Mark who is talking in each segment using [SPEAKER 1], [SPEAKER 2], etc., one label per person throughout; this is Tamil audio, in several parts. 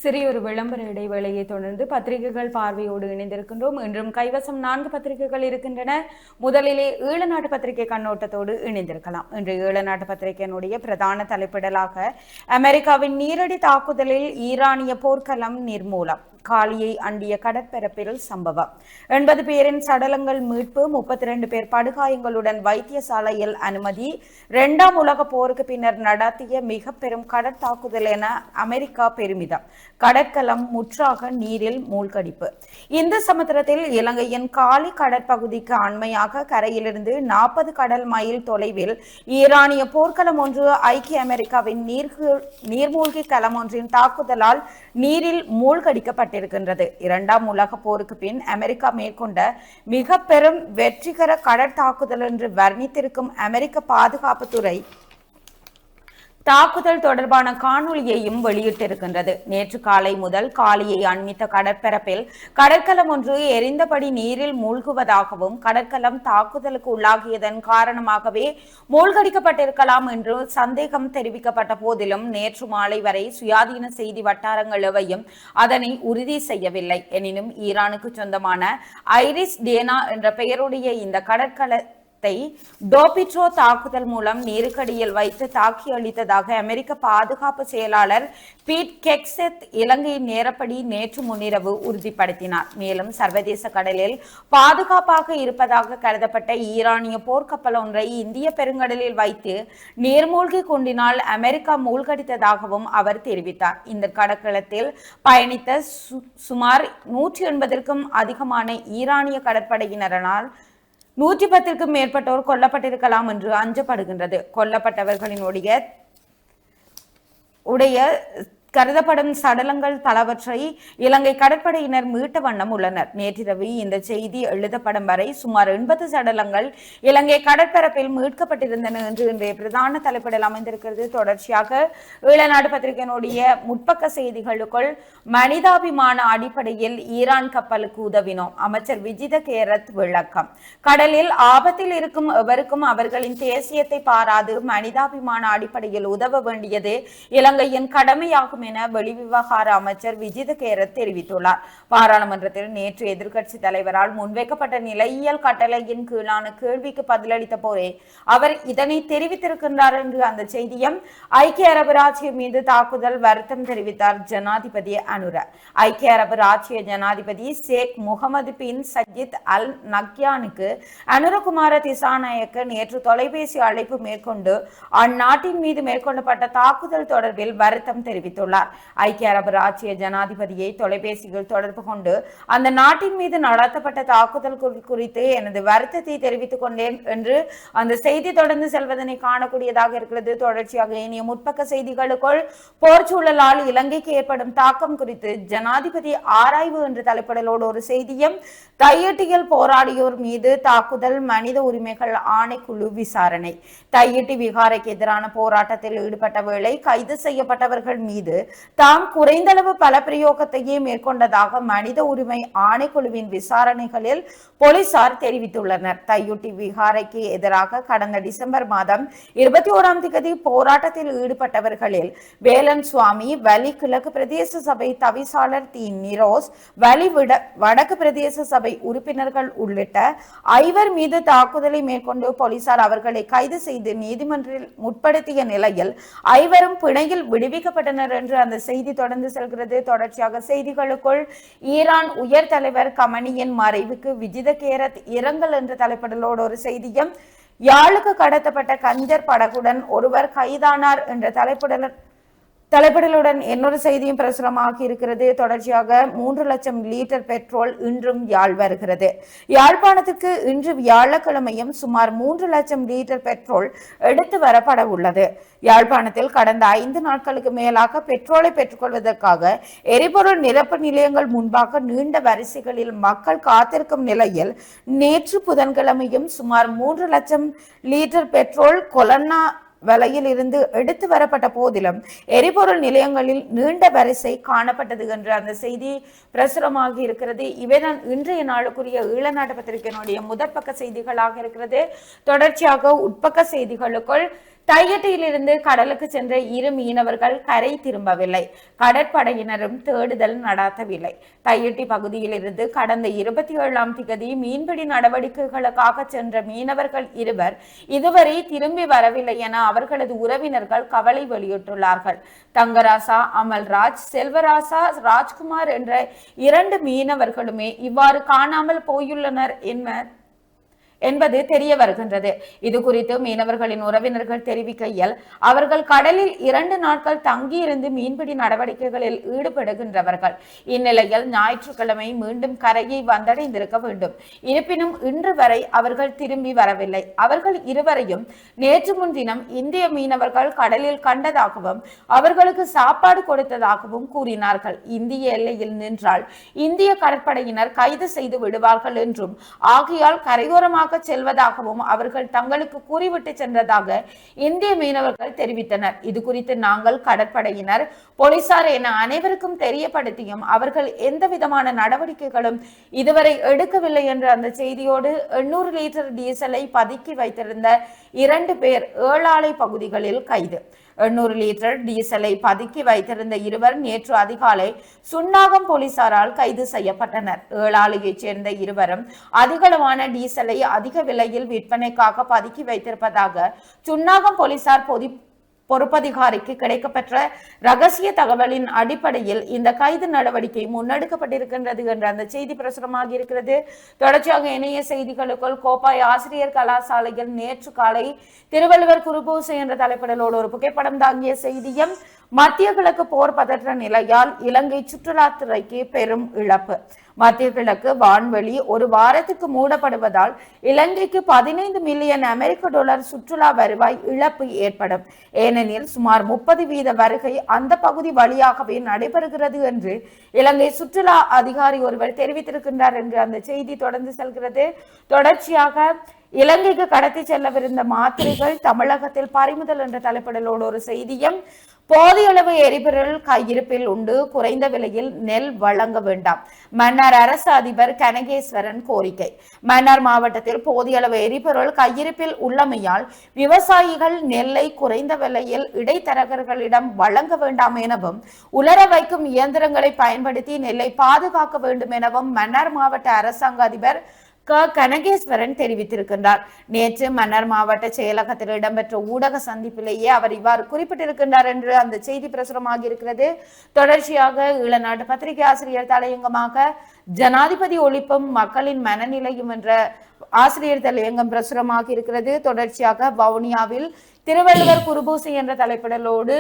[SPEAKER 1] சிறியொரு விளம்பர இடைவேளையை தொடர்ந்து பத்திரிகைகள் பார்வையோடு இணைந்திருக்கின்றோம். இன்றும் கைவசம் 4 பத்திரிகைகள் இருக்கின்றன. முதலிலே ஈழநாட்டு பத்திரிகை கண்ணோட்டத்தோடு இணைந்திருக்கலாம். இன்று ஈழநாட்டு பத்திரிகையினுடைய பிரதான தலைப்பிடலாக அமெரிக்காவின் நீரடி தாக்குதலில் ஈரானிய போர்க்களம் நிர்மூலம், காலியை அண்டிய கடற்பரப்பில் சம்பவம், 80 பேரின் சடலங்கள் மீட்பு, 32 பேர் படுகாயங்களுடன் வைத்தியசாலையில் அனுமதி, 2ஆம் உலக போருக்கு பின்னர் நடத்திய மிக பெரும் கடற்தாக்குதல் என அமெரிக்கா பெருமிதம், கடற்கலம் முற்றாக நீரில் மூழ்கடிப்பு. இந்த சமுத்திரத்தில் இலங்கையின் காலி கடற்பகுதிக்கு அண்மையாக கரையிலிருந்து 40 கடல் மைல் தொலைவில் ஈரானிய போர்க்களம் ஒன்று ஐக்கிய அமெரிக்காவின் நீர்மூழ்கி களம் ஒன்றின் தாக்குதலால் நீரில் மூழ்கடிக்கப்பட்டிருக்கின்றது. 2ஆம் உலக போருக்கு பின் அமெரிக்கா மேற்கொண்ட மிக பெரும் வெற்றிகர கடற்தாக்குதல் என்று வர்ணித்திருக்கும் அமெரிக்க பாதுகாப்புத்துறை தாக்குதல் தொடர்பான காணொலியையும் வெளியிட்டிருக்கின்றது. நேற்று காலை முதல் காலியை அண்மித்த கடற்பரப்பில் கடற்கலம் ஒன்று எரிந்தபடி நீரில் மூழ்குவதாகவும், கடற்கலம் தாக்குதலுக்கு உள்ளாகியதன் காரணமாகவே மூழ்கடிக்கப்பட்டிருக்கலாம் என்று சந்தேகம் தெரிவிக்கப்பட்ட போதிலும் நேற்று மாலை வரை சுயாதீன செய்தி வட்டாரங்கள் எவையும் அதனை உறுதி செய்யவில்லை. எனினும் ஈரானுக்கு சொந்தமான ஐரிஸ் டேனா என்ற பெயருடைய இந்த கடற்கல டோபிட்ரோ தாக்குதல் மூலம் நீருக்கடியில் வைத்து தாக்கி அளித்ததாக அமெரிக்க பாதுகாப்பு செயலாளர் பீட் கெக்செத் இலங்கையின் நேரப்படி நேற்று முன்னிரவு உறுதிப்படுத்தினார். மேலும் சர்வதேச கடலில் பாதுகாப்பாக இருப்பதாக கருதப்பட்ட ஈரானிய போர்க்கப்பல் ஒன்றை இந்திய பெருங்கடலில் வைத்து நீர்மூழ்கி கொண்டினால் அமெரிக்கா மூழ்கடித்ததாகவும் அவர் தெரிவித்தார். இந்த கடற்கலத்தில் பயணித்த சுமார் 180க்கும் அதிகமான ஈரானிய கடற்படையினரால் 110க்கும் மேற்பட்டோர் கொல்லப்பட்டிருக்கலாம் என்று அஞ்சப்படுகின்றது. கொல்லப்பட்டவர்களினுடைய கருதப்படும் சடலங்கள் பலவற்றை இலங்கை கடற்படையினர் மீட்ட வண்ணம் உள்ளனர். நேற்றிரவு இந்த செய்தி எழுதப்படும் வரை சுமார் 80 சடலங்கள் இலங்கை கடற்பரப்பில் மீட்கப்பட்டிருந்தன என்று இன்றைய பிரதான தலைப்பிடல் அமைந்திருக்கிறது. தொடர்ச்சியாக ஈழநாடு பத்திரிகையினுடைய முற்பக்க செய்திகளுக்குள் மனிதாபிமான அடிப்படையில் ஈரான் கப்பலுக்கு உதவினோம், அமைச்சர் விஜித கேரத் விளக்கம். கடலில் ஆபத்தில் இருக்கும் எவருக்கும் அவர்களின் தேசியத்தை பாராது மனிதாபிமான அடிப்படையில் உதவ வேண்டியது இலங்கையின் கடமையாகும் என வெளிவிவகார அமைச்சர் விஜித கேரத் தெரிவித்துள்ளார். பாராளுமன்றத்தில் நேற்று எதிர்க்கட்சி தலைவரால் முன்வைக்கப்பட்ட நிலையியல் கட்டளையின் கீழான கேள்விக்கு பதிலளித்த போதே அவர் இதனை தெரிவித்திருக்கின்றார் என்று அந்த செய்தியும். ஐக்கிய அரபு ராச்சியம் மீது தாக்குதல் வருத்தம் தெரிவித்தார் ஜனாதிபதி அனுர. ஐக்கிய அரபு ராச்சிய ஜனாதிபதி ஷேக் முகமது பின் சஜித் அல் நக்யானுக்கு அனுரகுமார திசாநாயக்க நேற்று தொலைபேசி அழைப்பு மேற்கொண்டு அந்நாட்டின் மீது மேற்கொள்ளப்பட்ட தாக்குதல் தொடர்பில் வருத்தம் தெரிவித்துள்ளார். ஐக்கிய அரபு ராச்சிய ஜனாதிபதியை தொலைபேசியில் தொடர்பு கொண்டு அந்த நாட்டின் மீது நடத்தப்பட்ட தாக்குதல் குறித்து எனது வருத்தத்தை தெரிவித்துக் கொண்டேன் என்று அந்த செய்தி தொடர்ந்து செல்வதனை காணக்கூடியதாக இருக்கிறது. தொடர்ச்சியாக இனிய முற்பக்க செய்திகளுக்குள் போர் சூழலால் இலங்கைக்கு ஏற்படும் தாக்கம் குறித்து ஜனாதிபதி ஆராய்வு என்ற தலைப்பிடலோடு ஒரு செய்தியும். தையிட்டியில் போராடியோர் மீது தாக்குதல், மனித உரிமைகள் ஆணைக்குழு விசாரணை. தையிட்டி விகாரைக்கு எதிரான போராட்டத்தில் ஈடுபட்ட வேளை கைது செய்யப்பட்டவர்கள் மீது தாம் குறைந்தளவு பல பிரயோகத்தையே மேற்கொண்டதாக மனித உரிமை ஆணைக்குழுவின் விசாரணைகளில் போலீசார் தெரிவித்துள்ளனர். தையுட்டி விகாரைக்கு எதிராக கடந்த டிசம்பர் மாதம் 21ஆம் தேதி போராட்டத்தில் ஈடுபட்டவர்களில் வேலன் சுவாமி, வலி கிழக்கு பிரதேச சபை தவிசாளர் தி நிரோஸ், வலி வடக்கு பிரதேச சபை உறுப்பினர்கள் உள்ளிட்ட 5 மீது தாக்குதலை மேற்கொண்டு போலீசார் அவர்களை கைது செய்து நீதிமன்றில் முற்படுத்திய நிலையில் 5 பிணையில் விடுவிக்கப்பட்டனர் என்று அந்த செய்தி தொடர்ந்து செல்கிறது. தொடர்ச்சியாக செய்திகளுக்குள் ஈரான் உயர் தலைவர் கமனியின் மறைவுக்கு விஜித கேரத் இரங்கல் என்ற தலைப்பிடலோடு ஒரு செய்தியும். யாழுக்கு கடத்தப்பட்ட கஞ்சர் படகுடன் ஒருவர் கைதானார் என்ற தலைப்பிடலுடன் இன்னொரு செய்தியும் பிரசுரமாகி இருக்கிறது. தொடர்ச்சியாக 3 லட்சம் லிட்டர் பெட்ரோல் இன்றும் யாழ் வருகிறது. யாழ்ப்பாணத்துக்கு இன்று வியாழக்கிழமையும் சுமார் 3 லட்சம் லிட்டர் பெட்ரோல் எடுத்து வரப்பட உள்ளது. யாழ்ப்பாணத்தில் கடந்த 5 நாட்களுக்கு மேலாக பெட்ரோலை பெற்றுக்கொள்வதற்காக எரிபொருள் நிரப்பு நிலையங்கள் முன்பாக நீண்ட வரிசைகளில் மக்கள் காத்திருக்கும் நிலையில் நேற்று புதன்கிழமையும் சுமார் 3 லட்சம் லிட்டர் பெட்ரோல் கொலன்னா விலையில் இருந்து எடுத்து வரப்பட்ட போதிலும் எரிபொருள் நிலையங்களில் நீண்ட வரிசை காணப்பட்டது என்று அந்த செய்தி பிரசுரமாகி இருக்கிறது. இவைதான் இன்றைய நாளுக்குரிய ஈழநாட்டு பத்திரிகையினுடைய முதற்பக்க செய்திகளாக இருக்கிறது. தொடர்ச்சியாக உட்பக்க செய்திகளுக்குள் தையட்டியிலிருந்து கடலுக்கு சென்ற 2 மீனவர்கள் கரை திரும்பவில்லை. கடற்படையினரும் தேடுதல் நடாத்தவில்லை. தையட்டி பகுதியில் இருந்து கடந்த 27ஆம் திகதி மீன்பிடி நடவடிக்கைகளுக்காக சென்ற மீனவர்கள் 2 இதுவரை திரும்பி வரவில்லை என அவர்களது உறவினர்கள் கவலை வெளியிட்டுள்ளார்கள். தங்கராசா, அமல்ராஜ், செல்வராசா, ராஜ்குமார் என்ற 2 மீனவர்களுமே இவ்வாறு காணாமல் போயுள்ளனர் என்பது தெரிய வருகின்றது. இது குறித்து மீனவர்களின் உறவினர்கள் தெரிவிக்கையில், அவர்கள் கடலில் 2 நாட்கள் தங்கியிருந்து மீன்பிடி நடவடிக்கைகளில் ஈடுபடுகின்றவர்கள். இந்நிலையில் ஞாயிற்றுக்கிழமை மீண்டும் கரையை வந்தடைந்திருக்க வேண்டும். இருப்பினும் இன்று வரை அவர்கள் திரும்பி வரவில்லை. அவர்கள் இருவரையும் நேற்று முன்தினம் இந்திய மீனவர்கள் கடலில் கண்டதாகவும் அவர்களுக்கு சாப்பாடு கொடுத்ததாகவும் கூறினார்கள். இந்திய எல்லையில் நின்றால் இந்திய கடற்படையினர் கைது செய்து விடுவார்கள் என்றும், ஆகையால் கரையோரமாக செல்வதாகவும் அவர்கள் தங்களுக்கு கூறிவிட்டு சென்றதாக இந்திய மீனவர்கள் தெரிவித்தனர். இது குறித்து நாங்கள் கடற்படையினர், போலீசார் என அனைவருக்கும் தெரியப்படுத்தியும் அவர்கள் எந்த விதமான நடவடிக்கைகளும் இதுவரை எடுக்கவில்லை என்ற அந்த செய்தியோடு 800 லிட்டர் டீசலை பதுக்கி வைத்திருந்த 2 பேர் ஏழாலை பகுதிகளில் கைது. 800 லிட்டர் டீசலை பதுக்கி வைத்திருந்த 2 நேற்று அதிகாலை சுன்னாகம் போலீசாரால் கைது செய்யப்பட்டனர். ஏழாலையைச் சேர்ந்த 2 அதிகளவான டீசலை அதிக விலையில் விற்பனைக்காக பதுக்கி வைத்திருப்பதாக சுன்னாகம் போலீசார் பொறுப்பதிகாரிக்கு கிடைக்கப்பெற்ற ரகசிய தகவலின் அடிப்படையில் இந்த கைது நடவடிக்கை முன்னெடுக்கப்பட்டிருக்கின்றது என்ற அந்த செய்தி பிரசுரமாகி இருக்கிறது. தொடர்ச்சியாக இணைய செய்திகளுக்குள், கோப்பாய் ஆசிரியர் கலாசாலையில் நேற்று காலை திருவள்ளுவர் குருபூசை என்ற தலைப்பிடலோடு ஒரு புகைப்படம் தாங்கிய செய்தியும், மத்திய கிழக்கு போர் பதற்ற நிலையால் இலங்கை சுற்றுலாத்துறைக்கு பெரும் இழப்பு. மத்திய கிழக்கு வான்வெளி ஒரு வாரத்துக்கு மூடப்படுவதால் இலங்கைக்கு 15 மில்லியன் அமெரிக்க டாலர் சுற்றுலா வருவாய் இழப்பு ஏற்படும். ஏனெனில் சுமார் 30% வருகை அந்த பகுதி வழியாகவே நடைபெறுகிறது என்று இலங்கை சுற்றுலா அதிகாரி ஒருவர் தெரிவித்திருக்கின்றார் என்று அந்த செய்தி தொடர்ந்து செல்கிறது. தொடர்ச்சியாக இலங்கைக்கு கடத்தி செல்லவிருந்த மாத்திரைகள் தமிழகத்தில் பறிமுதல் என்ற தலைப்பிடலோடு ஒரு செய்தியும், போதிய அளவு எரிபொருள் கையிருப்பில் உண்டு, குறைந்த விலையில் நெல் வழங்க வேண்டாம். மன்னார் அரசு அதிபர் கனகேஸ்வரன் கோரிக்கை. மன்னார் மாவட்டத்தில் போதிய அளவு எரிபொருள் கையிருப்பில் உள்ளமையால் விவசாயிகள் நெல்லை குறைந்த விலையில் இடைத்தரகர்களிடம் வழங்க வேண்டாம் எனவும், உலர வைக்கும் இயந்திரங்களை பயன்படுத்தி நெல்லை பாதுகாக்க வேண்டும் எனவும் மன்னார் மாவட்ட அரசாங்க அதிபர் கனகேஸ்வரன் தெரிவித்திருக்கின்றார். நேற்று மன்னார் மாவட்ட செயலகத்தில் இடம்பெற்ற ஊடக சந்திப்பிலேயே அவர் இவ்வாறு குறிப்பிட்டிருக்கின்றார் என்று அந்த செய்தி பிரசுரமாகி இருக்கிறது. தொடர்ச்சியாக ஈழநாட்டு பத்திரிகை ஆசிரியர் தலையங்கமாக ஜனாதிபதி ஒழிப்பும் மக்களின் மனநிலையும் என்ற ஆசிரியர் தலையங்கம் பிரசுரமாகி இருக்கிறது. தொடர்ச்சியாக வவுனியாவில் திருவள்ளுவர் குருபூசை என்ற தலைப்பிடலோடு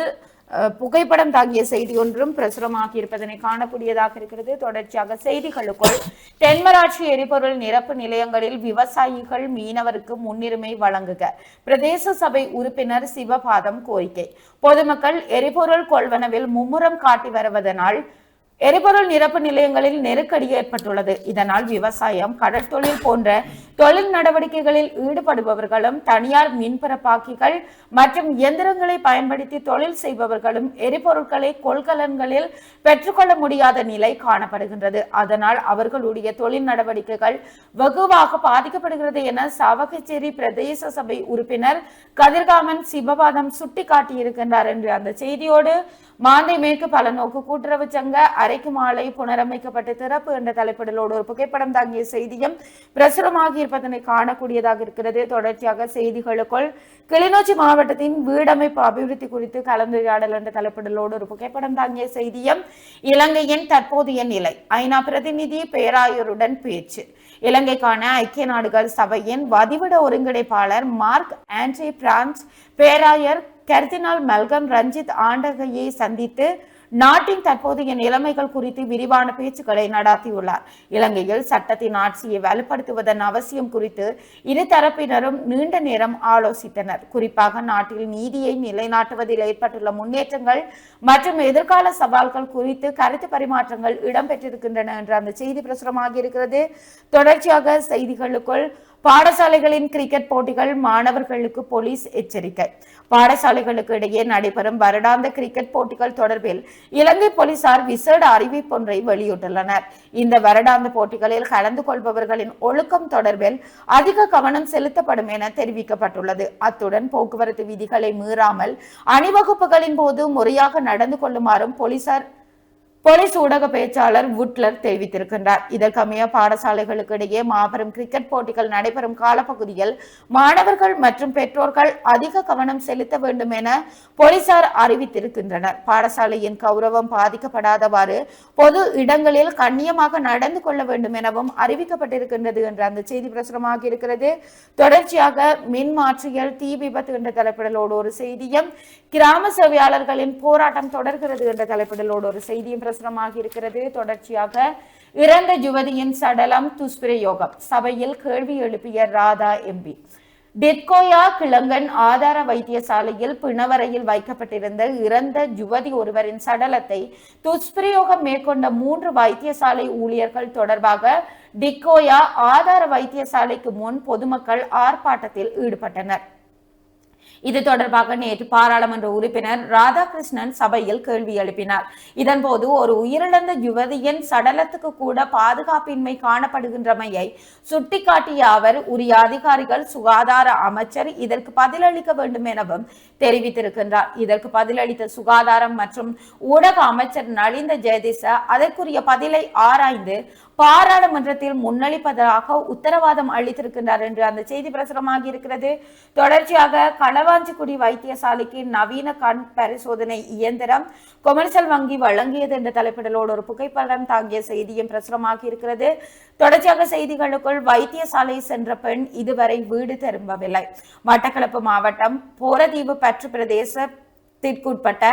[SPEAKER 1] புகைப்படம் தாங்கிய செய்தி ஒன்றும் பிரசுரமாகி இருப்பதனை காணக்கூடியதாக இருக்கிறது. தொடர்ச்சியாக செய்திகளுக்குள், தென்மராட்சி எரிபொருள் நிரப்பு நிலையங்களில் விவசாயிகள் மீனவருக்கு முன்னுரிமை வழங்குக. பிரதேச சபை உறுப்பினர் சிவபாதம் கோரிக்கை. பொதுமக்கள் எரிபொருள் கொள்வனவில் மும்முரம் காட்டி வருவதனால் எரிபொருள் நிரப்பு நிலையங்களில் நெருக்கடி ஏற்பட்டுள்ளது. இதனால் விவசாயம், கடற்தொழில் போன்ற தொழில் நடவடிக்கைகளில் ஈடுபடுபவர்களும், தனியார் மின்பரப்பாக்கிகள் மற்றும் இயந்திரங்களை பயன்படுத்தி தொழில் செய்பவர்களும் எரிபொருட்களை கொள்கலன்களில் பெற்றுக்கொள்ள முடியாத நிலை காணப்படுகின்றது. அதனால் அவர்களுடைய தொழில் நடவடிக்கைகள் வெகுவாக பாதிக்கப்படுகிறது என சாவகச்சேரி பிரதேச சபை உறுப்பினர் கதிர்காமன் சிவபாதம் சுட்டிக்காட்டியிருக்கின்றார் என்று அந்த செய்தியோடு, மாந்தை மேற்கு பலநோக்கு கூட்டுறவு சங்க அரைக்கு மாலை புனரமைக்கப்பட்ட திறப்பு என்ற தலைப்பிடலோடு ஒரு புகைப்படம் தாங்கிய செய்தியும் பிரசுரமாகி இருப்பதனை காணக்கூடியதாக இருக்கிறது. தொடர்ச்சியாக செய்திகளுக்குள், கிளிநொச்சி மாவட்டத்தின் வீடமைப்பு அபிவிருத்தி குறித்து கலந்துரையாடல் என்ற தலைப்பிடலோடு ஒரு புகைப்படம் தாங்கிய செய்தியும், இலங்கையின் தற்போதைய நிலை, ஐநா பிரதிநிதி பேராயருடன் பேச்சு. இலங்கைக்கான ஐக்கிய நாடுகள் சபையின் வதிவிட ஒருங்கிணைப்பாளர் மார்க் ஆண்ட்ரே பிரான்ஸ் பேராயர் கர்தினால் மல்கம் ரஞ்சித் ஆண்டகையை சந்தித்து நாட்டின் தற்போதைய நிலைமைகள் குறித்து விரிவான பேச்சுக்களை நடத்தியுள்ளார். இலங்கையில் சட்டத்தின் ஆட்சியை வலுப்படுத்துவதன் அவசியம் குறித்து இரு தரப்பினரும் நீண்ட நேரம் ஆலோசித்தனர். குறிப்பாக நாட்டில் நீதியை நிலைநாட்டுவதில் ஏற்பட்டுள்ள முன்னேற்றங்கள் மற்றும் எதிர்கால சவால்கள் குறித்து கருத்து பரிமாற்றங்கள் இடம்பெற்றிருக்கின்றன என்ற அந்த செய்தி பிரசுரமாகி இருக்கிறது. தொடர்ச்சியாக செய்திகளுக்குள், பாடசாலைகளின் கிரிக்கெட் போட்டிகள், மாணவர்களுக்கு போலீஸ் எச்சரிக்கை. பாடசாலைகளுக்கு இடையே நடைபெறும் வருடாந்த கிரிக்கெட் போட்டிகள் தொடர்பில் இலங்கை போலீசார் விசேட அறிவிப்பொன்றை வெளியிட்டுள்ளனர். இந்த வருடாந்த போட்டிகளில் கலந்து கொள்பவர்களின் ஒழுக்கம் தொடர்பில் அதிக கவனம் செலுத்தப்படும் என தெரிவிக்கப்பட்டுள்ளது. அத்துடன் போக்குவரத்து விதிகளை மீறாமல் அணிவகுப்புகளின் போது முறையாக நடந்து கொள்ளுமாறும் போலீஸ் ஊடக பேச்சாளர் வுட்லர் தெரிவித்திருக்கின்றார். இதற்கமைய பாடசாலைகளுக்கு இடையே மாபெரும் கிரிக்கெட் போட்டிகள் நடைபெறும் காலப்பகுதியில் மாணவர்கள் மற்றும் பெற்றோர்கள் அதிக கவனம் செலுத்த வேண்டும் என போலீசார் அறிவித்திருக்கின்றனர். பாடசாலையின் கௌரவம் பாதிக்கப்படாதவாறு பொது இடங்களில் கண்ணியமாக நடந்து கொள்ள வேண்டும் எனவும் அறிவிக்கப்பட்டிருக்கின்றது என்ற அந்த செய்தி பிரசுரமாக இருக்கிறது. தொடர்ச்சியாக மின் மாற்றியல் தீ விபத்து என்ற தலைப்பிடலோடு ஒரு செய்தியும், கிராம சேவையாளர்களின் போராட்டம் தொடர்கிறது என்ற தலைப்பிடலோடு ஒரு செய்தியும் பிரசுரமாக இருக்கிறது. தொடர்ச்சியாக இறந்த யுவதியின் சடலம் துஷ்பிரயோகம், சபையில் கேள்வி எழுப்பிய ராதா எம்பி. டிட்கோயா கிளங்கன் ஆதார வைத்தியசாலையில் பிணவரையில் வைக்கப்பட்டிருந்த இறந்த யுவதி ஒருவரின் சடலத்தை துஷ்பிரயோகம் மேற்கொண்ட 3 வைத்தியசாலை ஊழியர்கள் தொடர்பாக டிட்கோயா ஆதார வைத்தியசாலைக்கு முன் பொதுமக்கள் ஆர்ப்பாட்டத்தில் ஈடுபட்டனர். இது தொடர்பாக நேற்று பாராளுமன்ற உறுப்பினர் ராதாகிருஷ்ணன் சபையில் கேள்வி எழுப்பினார். இதன்போது ஒரு உயிரிழந்த யுவதியின் சடலத்துக்கு கூட பாதுகாப்பின்மை காணப்படுகின்றமையை சுட்டிக்காட்டிய அவர், உரிய அதிகாரிகள், சுகாதார அமைச்சர் இதற்கு பதிலளிக்க வேண்டும் எனவும் தெரிவித்திருக்கின்றார். இதற்கு பதிலளித்த சுகாதாரம் மற்றும் ஊடக அமைச்சர் நலிந்த ஜெயதிச அதற்குரிய பதிலை ஆராய்ந்து பாராளுமன்றத்தில் முன்னளிப்பதாக உத்தரவாதம் அளித்திருக்கின்றார் என்று அந்த செய்தி பிரசுரமாகி இருக்கிறது. தொடர்ச்சியாக களவாஞ்சிக்குடி வைத்தியசாலைக்கு நவீன கண் பரிசோதனை இயந்திரம் கொமர்சியல் வங்கி வழங்கியது என்ற தலைப்பிடலோடு ஒரு புகைப்படம் தாங்கிய செய்தியும் பிரசுரமாகி இருக்கிறது. தொடர்ச்சியாக செய்திகளுக்குள் வைத்தியசாலை சென்ற பெண் இதுவரை வீடு திரும்பவில்லை. மட்டக்களப்பு மாவட்டம் போரதீவு பற்று பிரதேச த்திற்குட்பட்ட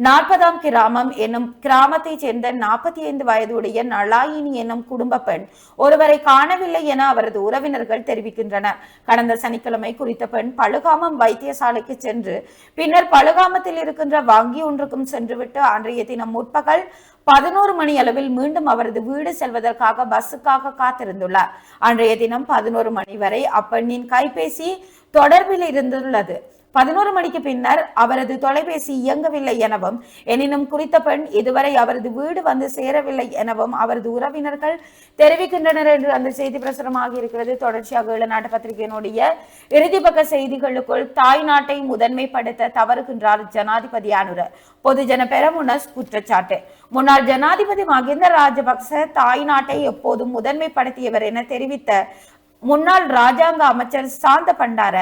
[SPEAKER 1] 40ஆம் கிராமம் என்னும் கிராமத்தை சேர்ந்த 45 வயதுடைய நலாயினி என்னும் குடும்ப பெண் ஒருவரை காணவில்லை என அவரது உறவினர்கள் தெரிவிக்கின்றனர். கடந்த சனிக்கிழமை குறித்த பெண் பழுகாமம் வைத்தியசாலைக்கு சென்று பின்னர் பழுகாமத்தில் இருக்கின்ற வங்கி ஒன்றுக்கும் சென்றுவிட்டு அன்றைய தினம் முற்பகல் 11 மணி அளவில் மீண்டும் அவரது வீடு செல்வதற்காக பஸ்ஸுக்காக காத்திருந்துள்ளார். அன்றைய தினம் 11 மணி வரை அப்பெண்ணின் கைபேசி தொடர்பில் இருந்துள்ளது. 11 மணிக்கு பின்னர் அவரது தொலைபேசி இயங்கவில்லை எனவும், எனினும் குறித்த பெண் இதுவரை அவரது வீடு வந்து சேரவில்லை எனவும் அவரது உறவினர்கள் தெரிவிக்கின்றனர் என்று அந்த செய்தி பிரசுரமாக இருக்கிறது. தொடர்ச்சியாக ஈழநாட்டு பத்திரிகையினுடைய இறுதிப்பக்க செய்திகளுக்குள் தாய் நாட்டை முதன்மைப்படுத்த தவறுகின்றார் ஜனாதிபதி அனுர, பொதுஜன பெரமுன குற்றச்சாட்டு. முன்னாள் ஜனாதிபதி மகிந்த ராஜபக்ச தாய் நாட்டை எப்போதும் முதன்மைப்படுத்தியவர் என தெரிவித்த முன்னாள் ராஜாங்க அமைச்சர் சாந்த பண்டார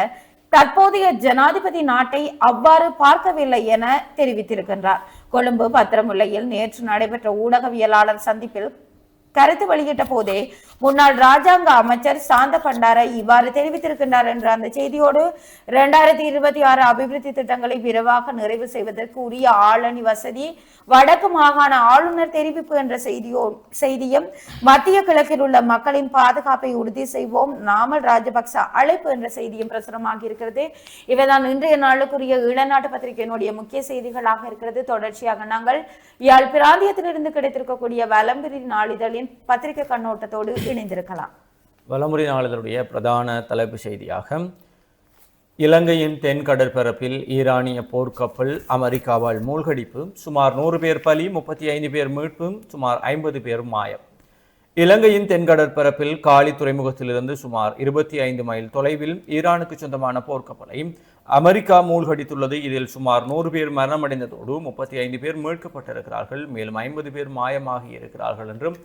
[SPEAKER 1] தற்போதைய ஜனாதிபதி நாட்டை அவ்வாறு பார்க்கவில்லை என தெரிவித்திருக்கின்றார். கொழும்பு பத்திரமுல்லையில் நேற்று நடைபெற்ற ஊடகவியலாளர் சந்திப்பில் கருத்து வெளியிட்ட போதே முன்னாள் ராஜாங்க அமைச்சர் சாந்த பண்டார இவ்வாறு தெரிவித்திருக்கின்றார் என்ற அந்த செய்தியோடு 2026 அபிவிருத்தி திட்டங்களை விரைவாக நிறைவு செய்வதற்கு உரிய ஆளணி வசதி வடக்கு மாகாண ஆளுநர் தெரிவிப்பு என்ற செய்தியும், மத்திய கிழக்கில் உள்ள மக்களின் பாதுகாப்பை உறுதி செய்வோம் நாமல் ராஜபக்ச அழைப்பு என்ற செய்தியும் பிரசுரமாகி இருக்கிறது. இவைதான் இன்றைய நாளுக்குரிய ஈழநாட்டு பத்திரிகையினுடைய முக்கிய செய்திகளாக இருக்கிறது. தொடர்ச்சியாக நாங்கள் யாழ் பிராந்தியத்திலிருந்து கிடைத்திருக்கக்கூடிய வலம்புரி நாளிதழின் பத்திரிகை கண்ணோட்டத்தோடு இணைந்திருக்கலாம்.
[SPEAKER 2] வலம்புரி நாளிதழுடைய பிரதான தலைப்பு செய்தியாக, இலங்கையின் தென் கடற்பரப்பில் ஈரானிய போர்க்கப்பல் அமெரிக்காவால் மூழ்கடிப்பு, சுமார் 100 பேர் பலி, 35 பேர் மீட்பு, சுமார் 50 பேர் மாயம். இலங்கையின் தென் கடற்பரப்பில் காலி துறைமுகத்திலிருந்து சுமார் 25 மைல் தொலைவில் ஈரானுக்கு சொந்தமான போர்க்கப்பலை அமெரிக்கா மூழ்கடித்துள்ளது. இதில் சுமார் 100 பேர் மரணமடைந்ததோடு 35 பேர் மீட்கப்பட்டிருக்கிறார்கள். மேலும் 50 பேர் மாயமாகி இருக்கிறார்கள் என்றும்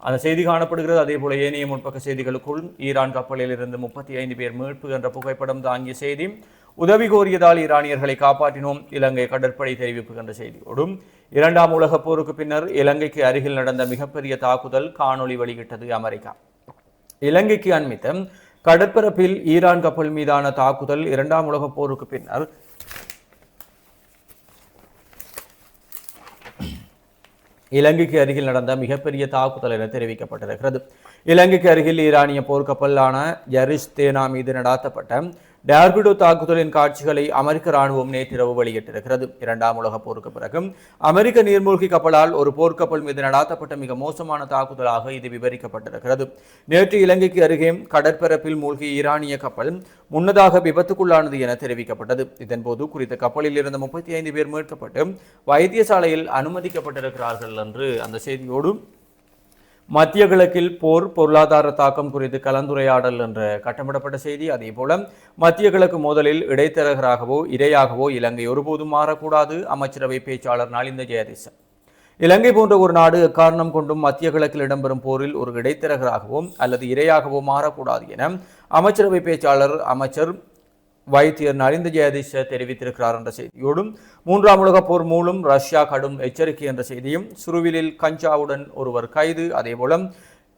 [SPEAKER 2] அந்த செய்தி காணப்படுகிறது. அதே போல ஏனைய முற்பக்க செய்திகளுக்குள் ஈரான் கப்பலில் இருந்து 35 பேர் மீட்பு என்ற புகைப்படம் தாங்கிய செய்தி, உதவி கோரியதால் ஈரானியர்களை காப்பாற்றினோம் இலங்கை கடற்படை தெரிவிப்பு என்ற செய்தியோடும், 2ஆம் உலகப் போருக்கு பின்னர் இலங்கைக்கு அருகில் நடந்த மிகப்பெரிய தாக்குதல் காணொலி வெளியிட்டது அமெரிக்கா. இலங்கைக்கு அண்மித்த கடற்பரப்பில் ஈரான் கப்பல் மீதான தாக்குதல் 2ஆம் உலகப் போருக்கு பின்னர் இலங்கைக்கு அருகில் நடந்த மிகப்பெரிய தாக்குதல் என தெரிவிக்கப்பட்டிருக்கிறது. இலங்கைக்கு அருகில் ஈரானிய போர்க்கப்பலான யரிஷ் தேனா மீது நடாத்தப்பட்ட டார்பிடோ தாக்குதலின் காட்சிகளை அமெரிக்க ராணுவம் நேற்றிரவு வெளியிட்டிருக்கிறது. இரண்டாம் உலகப் போருக்கு பிறகு அமெரிக்க நீர்மூழ்கி கப்பலால் ஒரு போர்க்கப்பல் மீது நடாத்தப்பட்ட மிக மோசமான தாக்குதலாக இது விவரிக்கப்பட்டிருக்கிறது. நேற்று இலங்கைக்கு அருகே கடற்பரப்பில் மூழ்கிய ஈரானிய கப்பல் முன்னதாக விபத்துக்குள்ளானது என தெரிவிக்கப்பட்டது. இதன்போது குறித்த கப்பலில் இருந்த 35 பேர் மீட்கப்பட்டு வைத்தியசாலையில் அனுமதிக்கப்பட்டிருக்கிறார்கள் என்று அந்த செய்தியோடு மத்திய கிழக்கில் போர் பொருளாதார தாக்கம் குறித்து கலந்துரையாடல் என்ற கட்டமிடப்பட்ட செய்தி. அதே போல மத்திய கிழக்கு மோதலில் இடைத்தரகராகவோ இரையாகவோ இலங்கை ஒருபோதும் மாறக்கூடாது. அமைச்சரவை பேச்சாளர் நலிந்த ஜெயதிச இலங்கை போன்ற ஒரு நாடு எக்காரணம் கொண்டும் மத்திய கிழக்கில் இடம்பெறும் போரில் ஒரு இடைத்தரகராகவோ அல்லது இரையாகவோ மாறக்கூடாது என அமைச்சரவை பேச்சாளர் அமைச்சர் வைத்தியர் நலிந்த ஜெயதிஷ தெரிவித்திருக்கிறார் என்ற செய்தியோடும் மூன்றாம் உலகப் போர் மூலம் ரஷ்யா கடும் எச்சரிக்கை என்ற செய்தியும், சுருவிலில் கஞ்சாவுடன் ஒருவர் கைது, அதேபோல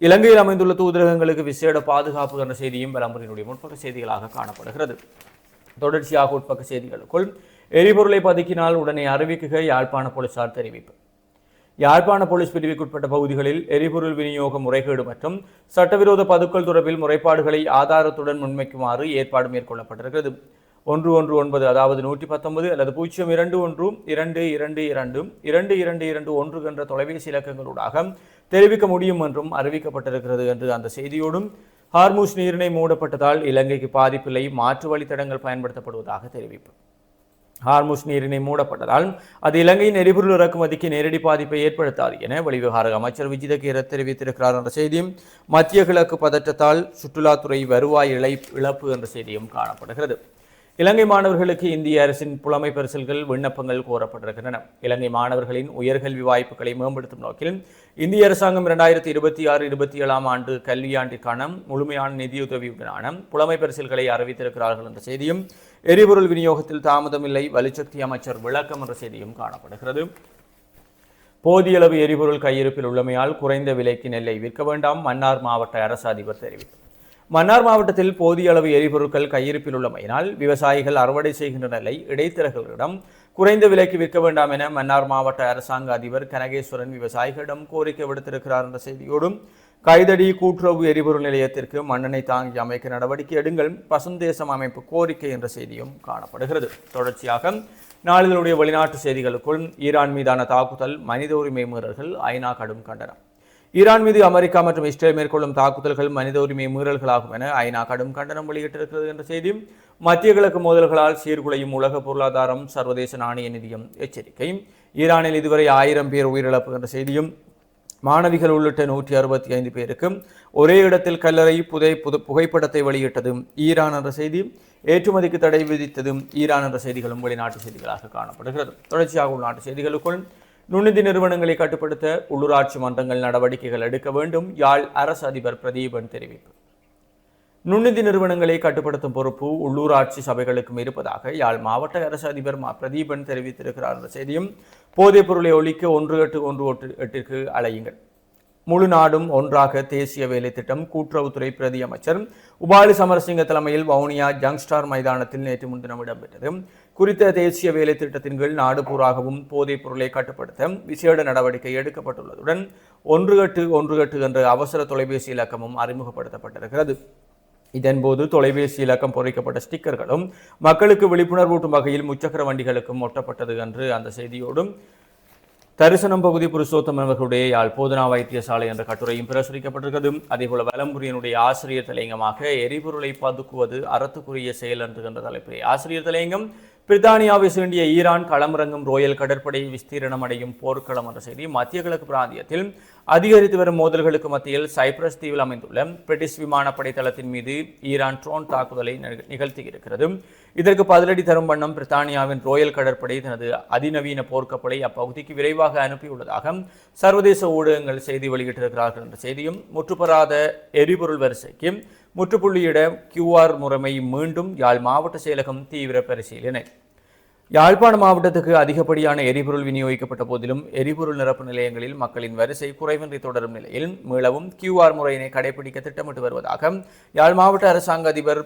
[SPEAKER 2] இலங்கையில் அமைந்துள்ள தூதரகங்களுக்கு விசேட பாதுகாப்பு என்ற செய்தியும் விளம்பரினுடைய முற்பக்க செய்திகளாக காணப்படுகிறது. தொடர்ச்சியாக உட்பக்க செய்திகளுக்குள் எரிபொருளை பதுக்கினால் உடனே அறிவிக்குக யாழ்ப்பாண போலீசார் தெரிவிப்பு. யாழ்ப்பாண போலீஸ் பிரிவுக்குட்பட்ட பகுதிகளில் எரிபொருள் விநியோக முறைகேடு மற்றும் சட்டவிரோத பதுக்கல் தொடர்பில் முறைப்பாடுகளை ஆதாரத்துடன் முன்வைக்குமாறு ஏற்பாடு மேற்கொள்ளப்பட்டிருக்கிறது. 119 அதாவது 119 அல்லது 0212222221 என்ற தொலைபேசி இலக்கங்களூடாக தெரிவிக்க முடியும் என்றும் அறிவிக்கப்பட்டிருக்கிறது என்று அந்த செய்தியோடும் ஹார்முஸ் நீரிணை மூடப்பட்டதால் இலங்கைக்கு பாதிப்பில்லை, மாற்று வழித்தடங்கள் பயன்படுத்தப்படுவதாக தெரிவிப்பு. ஹார்முஸ் நீரிணை மூடப்பட்டதால் அது இலங்கையின் எரிபொருள் இறக்குமதிக்கு நேரடி பாதிப்பை ஏற்படுத்தாது என வெளிவிவகார அமைச்சர் விஜித கீரத் தெரிவித்திருக்கிறார் என்ற செய்தியும், மத்திய கிழக்கு பதற்றத்தால் சுற்றுலாத்துறை வருவாய் இழப்பு என்ற செய்தியும் காணப்படுகிறது. இலங்கை மாணவர்களுக்கு இந்திய அரசின் புலமை பரிசில்கள் விண்ணப்பங்கள் கோரப்பட்டிருக்கின்றன. இலங்கை மாணவர்களின் உயர்கல்வி வாய்ப்புகளை மேம்படுத்தும் நோக்கில் இந்திய அரசாங்கம் 2026-27 ஆண்டு கல்வியாண்டிற்கான முழுமையான நிதியுதவியுடனான புலமை பரிசில்களை அறிவித்திருக்கிறார்கள் என்ற செய்தியும், எரிபொருள் விநியோகத்தில் தாமதமில்லை, வலுசக்தி அமைச்சர் விளக்கம் என்ற செய்தியும் காணப்படுகிறது. போதிய அளவு எரிபொருள் கையிருப்பில் உள்ளமையால் குறைந்த விலைக்கு நெல்லை விற்க வேண்டாம், மன்னார் மாவட்ட அரசு அதிபர் தெரிவித்தார். மன்னார் மாவட்டத்தில் போதிய அளவு எரிபொருட்கள் கையிருப்பில் உள்ளமையினால் விவசாயிகள் அறுவடை செய்கின்ற நெல்லை இடைத்தரகர்களிடம் குறைந்த விலைக்கு விற்க வேண்டாம் என மன்னார் மாவட்ட அரசாங்க அதிபர் கனகேஸ்வரன் விவசாயிகளிடம் கோரிக்கை விடுத்திருக்கிறார் என்ற செய்தியோடும், கைதடி கூட்டுறவு எரிபொருள் நிலையத்திற்கு மண்ணெண்ணெய் தாங்கி அமைக்க நடவடிக்கை எடுங்கள், பசுந்தேசம் அமைப்பு கோரிக்கை என்ற செய்தியும் காணப்படுகிறது. தொடர்ச்சியாக நாளிதழுடைய வெளிநாட்டு செய்திகளுக்குள் ஈரான் மீதான தாக்குதல், மனித உரிமை மீறல்கள், ஐநா கடும் கண்டனம். ஈரான் மீது அமெரிக்கா மற்றும் இஸ்ரேல் மேற்கொள்ளும் தாக்குதல்கள் மனித உரிமை மீறல்களாகும் என ஐநா கடும் கண்டனம் வெளியிட்டிருக்கிறது என்ற செய்தியும், மத்திய கிழக்கு மோதல்களால் சீர்குலையும் உலக பொருளாதாரம், சர்வதேச நாணய நிதியம் எச்சரிக்கை, ஈரானில் இதுவரை 1000 பேர் உயிரிழப்பு என்ற செய்தியும், மாணவிகள் உள்ளிட்ட 165 பேருக்கு ஒரே இடத்தில் கல்லறை புகைப்படத்தை வெளியிட்டது ஈரான் என்ற செய்தி, ஏற்றுமதிக்கு தடை விதித்தது ஈரான் என்ற செய்திகளும் வெளிநாட்டு செய்திகளாக காணப்படுகிறது. தொடர்ச்சியாக உள்நாட்டு செய்திகளுக்குள் நுண்ணிதி நிறுவனங்களை கட்டுப்படுத்த உள்ளூராட்சி மன்றங்கள் நடவடிக்கைகள் எடுக்க வேண்டும், யாழ் அரசு அதிபர் பிரதீபன் தெரிவிப்பு. நுண்ணிதி நிறுவனங்களை கட்டுப்படுத்தும் பொறுப்பு உள்ளூராட்சி சபைகளுக்கும் இருப்பதாக யாழ் மாவட்ட அரசு அதிபர் பிரதீபன் தெரிவித்திருக்கிறார் என்ற செய்தியும், போதைப் பொருளை ஒழிக்க 1818க்கு அழையுங்கள், முழு நாடும் ஒன்றாக தேசிய வேலை திட்டம், கூட்டுறவுத்துறை பிரதி அமைச்சர் உபாலி சமரசிங்க தலைமையில் வவுனியா ஜங்ஸ்டார் மைதானத்தில் நேற்று முன்தினம் இடம்பெற்றது. குறித்த தேசிய வேலை திட்டத்தின் கீழ் நாடு பூராகவும் போதைப் பொருளை கட்டுப்படுத்த விசேட நடவடிக்கை எடுக்கப்பட்டுள்ளதுடன் 1818 என்ற அவசர தொலைபேசி இலக்கமும் அறிமுகப்படுத்தப்பட்டிருக்கிறது. இதன்போது தொலைபேசி இலக்கம் பொறிக்கப்பட்ட ஸ்டிக்கர்களும் மக்களுக்கு விழிப்புணர்வூட்டும் வகையில் முச்சக்கர வண்டிகளுக்கும் ஒட்டப்பட்டது என்று அந்த செய்தியோடும், தரிசனம் பகுதி புருஷோத்தமன் அவர்களுடைய யாழ் போதனா வைத்தியசாலை என்ற கட்டுரையும் பிரசுரிக்கப்பட்டிருக்கிறது. அதேபோல வலம்புரியினுடைய ஆசிரியர் தலையங்கமாக எரிபொருளை பதுக்குவது அறத்துக்குரிய செயல் என்று என்ற தலைப்பிலே ஆசிரியர் தலையங்கம், பிரித்தானியாவை சீண்டிய ஈரான் களமிறங்கும் ரோயல் கடற்படை விஸ்தீரணம் அடையும் போர்க்களம் என்ற செய்தி, மத்திய கிழக்கு பிராந்தியத்தில் அதிகரித்து வரும் மோதல்களுக்கு மத்தியில் சைப்ரஸ் தீவில் அமைந்துள்ள பிரிட்டிஷ் விமானப்படை தளத்தின் மீது ஈரான் ட்ரோன் தாக்குதலை நிகழ்த்தியிருக்கிறது. இதற்கு பதிலடி தரும் வண்ணம் பிரித்தானியாவின் ரோயல் கடற்படை தனது அதிநவீன போர்க்கப்பலை அப்பகுதிக்கு விரைவாக அனுப்பியுள்ளதாக சர்வதேச ஊடகங்கள் செய்தி வெளியிட்டிருக்கிறார்கள் என்ற செய்தியும், முற்றுப்பெறாத எரிபொருள் வரிசைக்கு முற்றுப்புள்ளியிட QR முறைமை மீண்டும் யாழ் மாவட்ட செயலகம் தீவிர பரிசீலனை. யாழ்ப்பாண மாவட்டத்துக்கு அதிகப்படியான எரிபொருள் விநியோகிக்கப்பட்ட போதிலும் எரிபொருள் நிரப்பு நிலையங்களில் மக்களின் வரிசை குறைவின்றி தொடரும் நிலையில் மீளவும் QR முறையினை கடைபிடிக்க திட்டமிட்டு வருவதாக யாழ் மாவட்ட அரசாங்க அதிபர்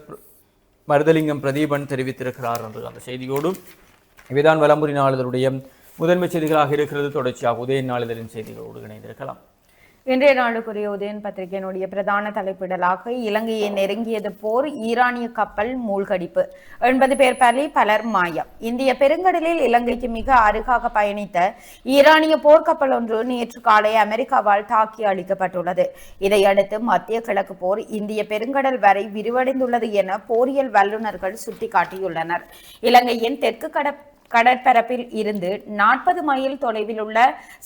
[SPEAKER 2] மருதலிங்கம் பிரதீபன் தெரிவித்திருக்கிறார் என்று அந்த செய்தியோடு இவைதான் வலம்புரி நாளிதழுடைய முதன்மை செய்திகளாக இருக்கிறது. தொடர்ச்சியாக உதய நாளிதழின் செய்திகளோடு இணைந்திருக்கலாம்.
[SPEAKER 1] இன்றைய நாளுக்குரிய உதயன் பத்திரிகையினுடைய பிரதான தலைப்பிடலாக இலங்கையை நெருங்கியது போர், ஈரானிய கப்பல் மூழ்கடிப்பு, 80 பேர் பலி, பலர் மாயம். இந்திய பெருங்கடலில் இலங்கைக்கு மிக அருகாக பயணித்த ஈரானிய போர்க்கப்பல் ஒன்று நேற்று காலை அமெரிக்காவால் தாக்கி அளிக்கப்பட்டுள்ளது. இதையடுத்து மத்திய கிழக்கு போர் இந்திய பெருங்கடல் வரை விரிவடைந்துள்ளது என போரியல் வல்லுநர்கள் சுட்டிக்காட்டியுள்ளனர். இலங்கையின் தெற்கு கடற்பரப்பில் இருந்து 40 மைல் தொலைவில் உள்ள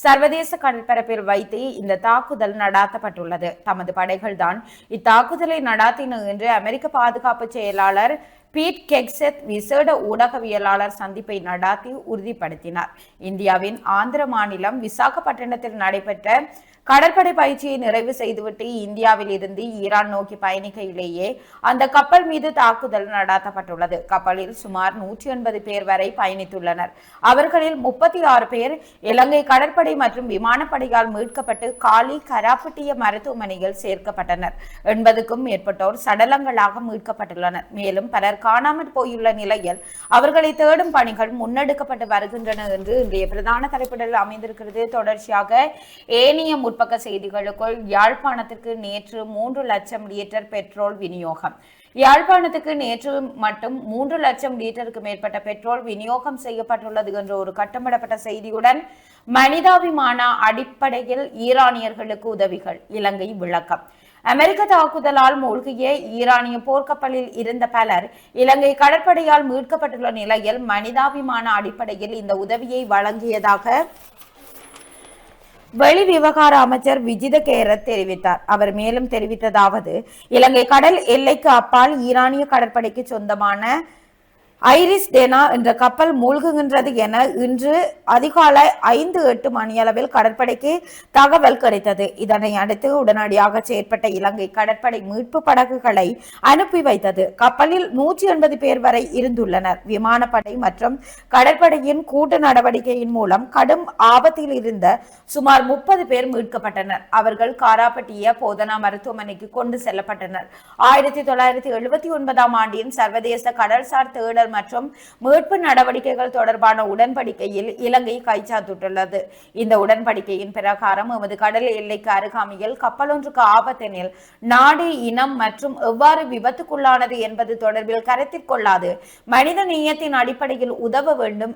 [SPEAKER 1] சர்வதேச கடற்பரப்பில் வைத்து இந்த தாக்குதல் நடாத்தப்பட்டுள்ளது. தமது படைகள் தான் இத்தாக்குதலை நடாத்தின என்று அமெரிக்க பாதுகாப்பு செயலாளர் பீட் கெக்செத் விசேட ஊடகவியலாளர் சந்திப்பை நடாத்தி உறுதிப்படுத்தினார். இந்தியாவின் ஆந்திர மாநிலம் விசாகப்பட்டினத்தில் நடைபெற்ற கடற்படை பயிற்சியை நிறைவு செய்துவிட்டு இந்தியாவில் இருந்து ஈரான் நோக்கி பயணிக்கையிலேயே அந்த கப்பல் மீது தாக்குதல் நடாத்தப்பட்டுள்ளது. கப்பலில் சுமார் 180 பேர் வரை பயணித்துள்ளனர். அவர்களில் 36 பேர் இலங்கை கடற்படை மற்றும் விமானப்படையால் மீட்கப்பட்டு காலி கராப்பட்டிய மருத்துவமனையில் சேர்க்கப்பட்டனர். 80க்கும் மேற்பட்டோர் சடலங்களாக மீட்கப்பட்டுள்ளனர். மேலும் பலர் காணாமற் போயுள்ள நிலையில் அவர்களை தேடும் பணிகள் முன்னெடுக்கப்பட்டு வருகின்றன என்று இன்றைய பிரதான தலைப்பிடல் அமைந்திருக்கிறது. தொடர்ச்சியாக ஏனைய முற்பக்க செய்திகளுக்குள் யாழ்ப்பாணத்திற்கு நேற்று 3 லட்சம் லிட்டர் பெட்ரோல் விநியோகம். யாழ்ப்பாணத்துக்கு நேற்று மட்டும் 3 லட்சம் லிட்டருக்கு மேற்பட்ட பெட்ரோல் விநியோகம் செய்யப்பட்டுள்ளது என்ற ஒரு கட்டமிடப்பட்ட செய்தியுடன் மனிதாபிமான அடிப்படையில் ஈரானியர்களுக்கு உதவிகள், இலங்கை விளக்கம். அமெரிக்க தாக்குதலால் மூழ்கிய ஈரானிய போர்க்கப்பலில் இருந்த பலர் இலங்கை கடற்படையால் மீட்கப்பட்டுள்ள நிலையில் மனிதாபிமான அடிப்படையில் இந்த உதவியை வழங்கியதாக வெளிவிவகார அமைச்சர் விஜித கேரத் தெரிவித்தார். அவர் மேலும் தெரிவித்ததாவது, இலங்கை கடல் எல்லைக்கு அப்பால் ஈரானிய கடற்படைக்கு சொந்தமான ஐரிஸ் டெனா என்ற கப்பல் மூழ்குகின்றது என இன்று அதிகாலை 5-8 மணியளவில் கடற்படைக்கு தகவல் கிடைத்தது. இதனை அடுத்து உடனடியாக செயற்பட்ட இலங்கை கடற்படை மீட்பு படகுகளை அனுப்பி வைத்தது. கப்பலில் 180 பேர் வரை இருந்துள்ளனர். விமானப்படை மற்றும் கடற்படையின் கூட்டு நடவடிக்கையின் மூலம் கடும் ஆபத்தில் இருந்த சுமார் 30 பேர் மீட்கப்பட்டனர். அவர்கள் காராப்பட்டிய போதனா மருத்துவமனைக்கு கொண்டு செல்லப்பட்டனர். 1979ஆம் ஆண்டின் சர்வதேச கடல்சார் தேடல் மற்றும் மீட்பு நடவடிக்கைகள் தொடர்பான உடன்படிக்கையில் இலங்கை கைச்சாத்திட்டுள்ளது. இந்த உடன்படிக்கையின் பிரகாரம் எமது கடல் எல்லைக்கு அருகாமையில் கப்பல் ஒன்றுக்கு ஆபத்தெனில் நாடு, இனம் மற்றும் எவ்வாறு விபத்துக்குள்ளானது என்பது தொடர்பில் கருத்தில் கொள்ளாது மனித நேயத்தின் அடிப்படையில் உதவ வேண்டும்.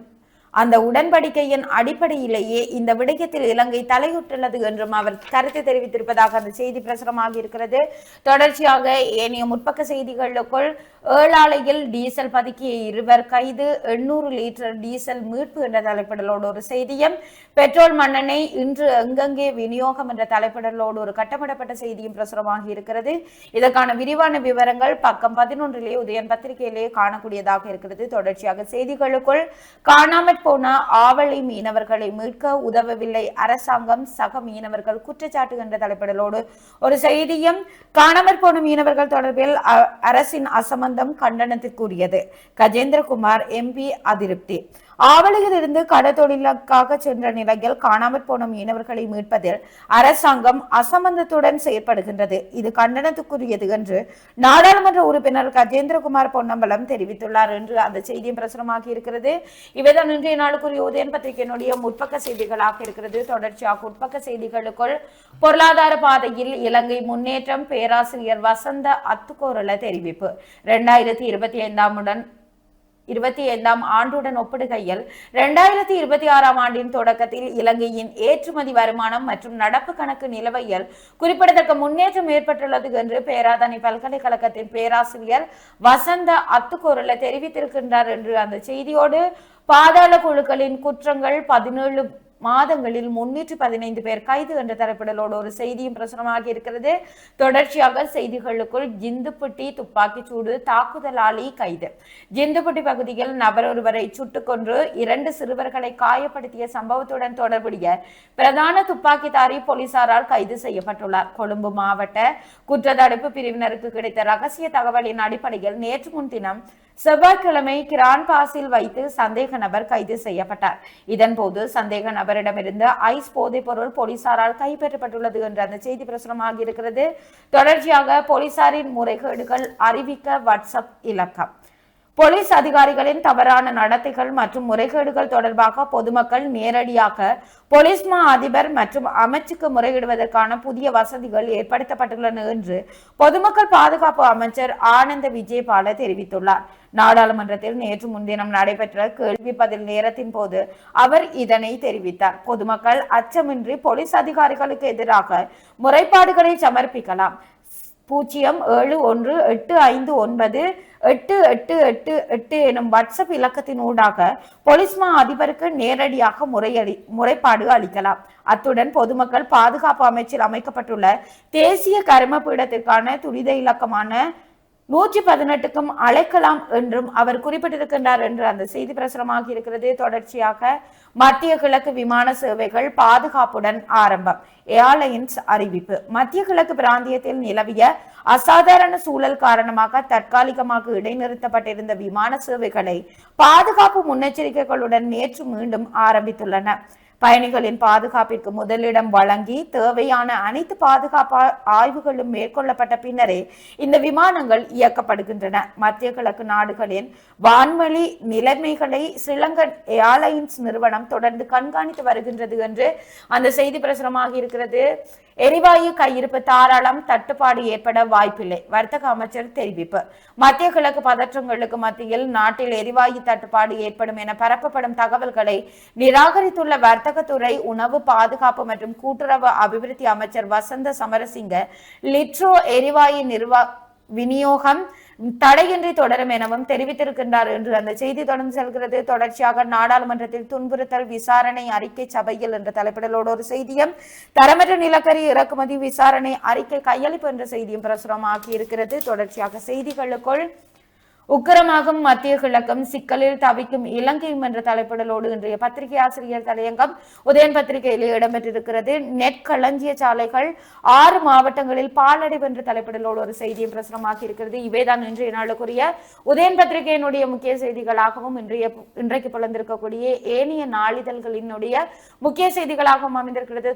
[SPEAKER 1] அந்த உடன்படிக்கையின் அடிப்படையிலேயே இந்த விடயத்தில் இலங்கை தலையிட்டுள்ளது என்றும் அவர் கருத்து தெரிவித்திருப்பதாக அந்த செய்தி பிரசுரமாக இருக்கிறது. தொடர்ச்சியாக ஏனைய முற்பக்க செய்திகளுக்குள் ஏழாலையில் டீசல் பதுக்கிய 2 கைது, 800 லிட்டர் டீசல் மீட்பு என்ற தலைப்பிடலோடு ஒரு செய்தியும், பெட்ரோல் மண்ணெண்ணெய் இன்று எங்கெங்கே விநியோகம் என்ற தலைப்பிடலோடு ஒரு கட்டமிடப்பட்ட செய்தியும் பிரசுரமாக இருக்கிறது. இதற்கான விரிவான விவரங்கள் பக்கம் 11 உதயன் பத்திரிகையிலேயே காணக்கூடியதாக இருக்கிறது. தொடர்ச்சியாக செய்திகளுக்குள் காணாமற் போன ஆவலை மீனவர்களை மீட்க உதவவில்லை அரசாங்கம், சக மீனவர்கள் குற்றச்சாட்டு என்ற தலைப்பிடலோடு ஒரு செய்தியும், காணாமற் போன மீனவர்கள் தொடர்பில் அரசின் அசம்பந்தம் கண்டனத்திற்குரியது, கஜேந்திரகுமார் எம்பி அதிருப்தி. ஆவலையில் இருந்து கடற்தொழிலுக்காக சென்ற நிலையில் காணாமற் போன மீனவர்களை மீட்பதில் அரசாங்கம் அசம்பந்தத்துடன் செயற்படுகின்றது. இது கண்டனத்துக்குரியது என்று நாடாளுமன்ற உறுப்பினர் கஜேந்திரகுமார் பொன்னம்பலம் தெரிவித்துள்ளார் என்று அந்த செய்தியும் பிரசுரமாகி இருக்கிறது. இவைதான் இன்றைய நாளுக்குரிய உதயன் பத்திரிகையினுடைய முற்பக்க செய்திகளாக இருக்கிறது. தொடர்ச்சியாக உட்பக்க செய்திகளுக்குள் பொருளாதார பாதையில் இலங்கை முன்னேற்றம், பேராசிரியர் வசந்த அத்துக்கோரல தெரிவிப்பு. 2025ஆம் ஆண்டுடன் ஒப்பிடுகையில் 2026ஆம் ஆண்டின் தொடக்கத்தில் இலங்கையின் ஏற்றுமதி வருமானம் மற்றும் நடப்பு கணக்கு நிலவையில் குறிப்பிடத்தக்க முன்னேற்றம் ஏற்பட்டுள்ளது என்று பேராதனை பல்கலைக்கழகத்தின் பேராசிரியர் வசந்த அத்துக்கோரல தெரிவித்திருக்கின்றார் என்று அந்த செய்தியோடு, பாதாள குழுக்களின் குற்றங்கள் 17 மாதங்களில் 315 பேர் கைது என்ற தரப்பிடலோடு ஒரு செய்தியும் பிரசுரமாகி இருக்கிறது. தொடர்ச்சியாக செய்திகளுக்குள் ஜிந்துப்பட்டி துப்பாக்கி சூடு, தாக்குதலாளி கைது. ஜிந்துப்பட்டி பகுதியில் நபர் ஒருவரை சுட்டுக் கொன்று 2 சிறுவர்களை காயப்படுத்திய சம்பவத்துடன் தொடர்புடைய பிரதான துப்பாக்கிதாரி போலீசாரால் கைது செய்யப்பட்டுள்ளார். கொழும்பு மாவட்ட குற்றத்தடுப்பு பிரிவினருக்கு கிடைத்த ரகசிய தகவலின் அடிப்படையில் நேற்று முன்தினம் செவ்வாய்க்கிழமை கிரான் பாஸில் வைத்து சந்தேக நபர் கைது செய்யப்பட்டார். இதன்போது சந்தேக நபரிடமிருந்து ஐஸ் போதைப் பொருள் போலீசாரால் கைப்பற்றப்பட்டுள்ளது என்று அந்த செய்தி பிரசுரமாக இருக்கிறது. தொடர்ச்சியாக போலீசாரின் முறைகேடுகள் அறிவிக்க வாட்ஸ்அப் இலக்கம். போலீஸ் அதிகாரிகளின் தவறான நடத்தைகள் மற்றும் முறைகேடுகள் தொடர்பாக பொதுமக்கள் நேரடியாக போலீஸ் மா அதிபர் மற்றும் அமைச்சுக்கு முறையிடுவதற்கான புதிய வசதிகள் ஏற்படுத்தப்பட்டுள்ளன என்று பொதுமக்கள் பாதுகாப்பு அமைச்சர் ஆனந்த விஜயபால தெரிவித்துள்ளார். நாடாளுமன்றத்தில் நேற்று முன்தினம் நடைபெற்ற கேள்வி பதில் நேரத்தின் போது அவர் இதனை தெரிவித்தார். பொதுமக்கள் அச்சமின்றி போலீஸ் அதிகாரிகளுக்கு எதிராக முறைப்பாடுகளை சமர்ப்பிக்கலாம். 07185988888 எனும் வாட்ஸ்அப் இலக்கத்தின் ஊடாக போலீஸ் மா அதிபருக்கு நேரடியாக முறைப்பாடு அளிக்கலாம். அத்துடன் பொதுமக்கள் பாதுகாப்பு அமைச்சில் அமைக்கப்பட்டுள்ள தேசிய கர்ம பீடத்திற்கான துரித இலக்கமான 118க்கும் அழைக்கலாம் என்றும் அவர் குறிப்பிட்டிருக்கின்றார் என்று அந்த செய்தி பிரசுரமாகி இருக்கிறது. தொடர்ச்சியாக மத்திய கிழக்கு விமான சேவைகள் பாதுகாப்புடன் ஆரம்பம். ஏர்லைன்ஸ் அறிவிப்பு. மத்திய கிழக்கு பிராந்தியத்தில் நிலவிய அசாதாரண சூழல் காரணமாக தற்காலிகமாக இடைநிறுத்தப்பட்டிருந்த விமான சேவைகளை பாதுகாப்பு முன்னெச்சரிக்கைகளுடன் நேற்று மீண்டும் ஆரம்பித்துள்ளன. பயணிகளின் பாதுகாப்பிற்கு முதலிடம் வழங்கி தேவையான அனைத்து பாதுகாப்பு ஆய்வுகளும் மேற்கொள்ளப்பட்ட பின்னரே இந்த விமானங்கள் இயக்கப்படுகின்றன. மத்திய கிழக்கு நாடுகளின் வான்வழி நிலைமைகளை ஸ்ரீலங்கன் ஏர்லைன்ஸ் நிறுவனம் தொடர்ந்து கண்காணித்து வருகின்றது என்று அந்த செய்தி பிரசுரமாகி இருக்கிறது. எரிவாயு கையிருப்பு தாராளம், தட்டுப்பாடு ஏற்பட வாய்ப்பில்லை. வர்த்தக அமைச்சர் தெரிவிப்பு. மத்திய கிழக்கு பதற்றங்களுக்கு மத்தியில் நாட்டில் எரிவாயு தட்டுப்பாடு ஏற்படும் என பரப்பப்படும் தகவல்களை நிராகரித்துள்ள வர்த்தகத்துறை, உணவு பாதுகாப்பு மற்றும் கூட்டுறவு அபிவிருத்தி அமைச்சர் வசந்த சமரசிங்க லிட்ரோ எரிவாயு விநியோகம் தடையின்றி தொடரும் எனவும் தெரிவித்திருக்கின்றார் என்று அந்த செய்தி தொடர்ந்து செல்கிறது. தொடர்ச்சியாக நாடாளுமன்றத்தில் துன்புறுத்தல் விசாரணை அறிக்கை சபையில் என்ற தலைப்பிடலோடு ஒரு செய்தியும், தரமற்ற நிலக்கரி இறக்குமதி விசாரணை அறிக்கை கையளிப்பு என்ற செய்தியும் பிரசுரமாகி இருக்கிறது. தொடர்ச்சியாக செய்திகளுக்குள் உக்கிரமாகும் மத்திய கிழக்கும் சிக்கலில் தவிக்கும் இலங்கையும் என்ற தலைப்பிடலோடு இன்றைய பத்திரிகை ஆசிரியர் தலையங்கம் உதயன் பத்திரிகையில் இடம்பெற்றிருக்கிறது. நெட் களஞ்சிய சாலைகள் 6 மாவட்டங்களில் பாலடைவு என்ற தலைப்பிடலோடு ஒரு செய்தியும் பிரசுரமாகி இருக்கிறது. இவைதான் இன்றைய நாளுக்குரிய உதயன் பத்திரிகையினுடைய முக்கிய செய்திகளாகவும் இன்றைக்கு புலந்திருக்கக்கூடிய ஏனைய நாளிதழ்களினுடைய முக்கிய செய்திகளாகவும் அமைந்திருக்கிறது.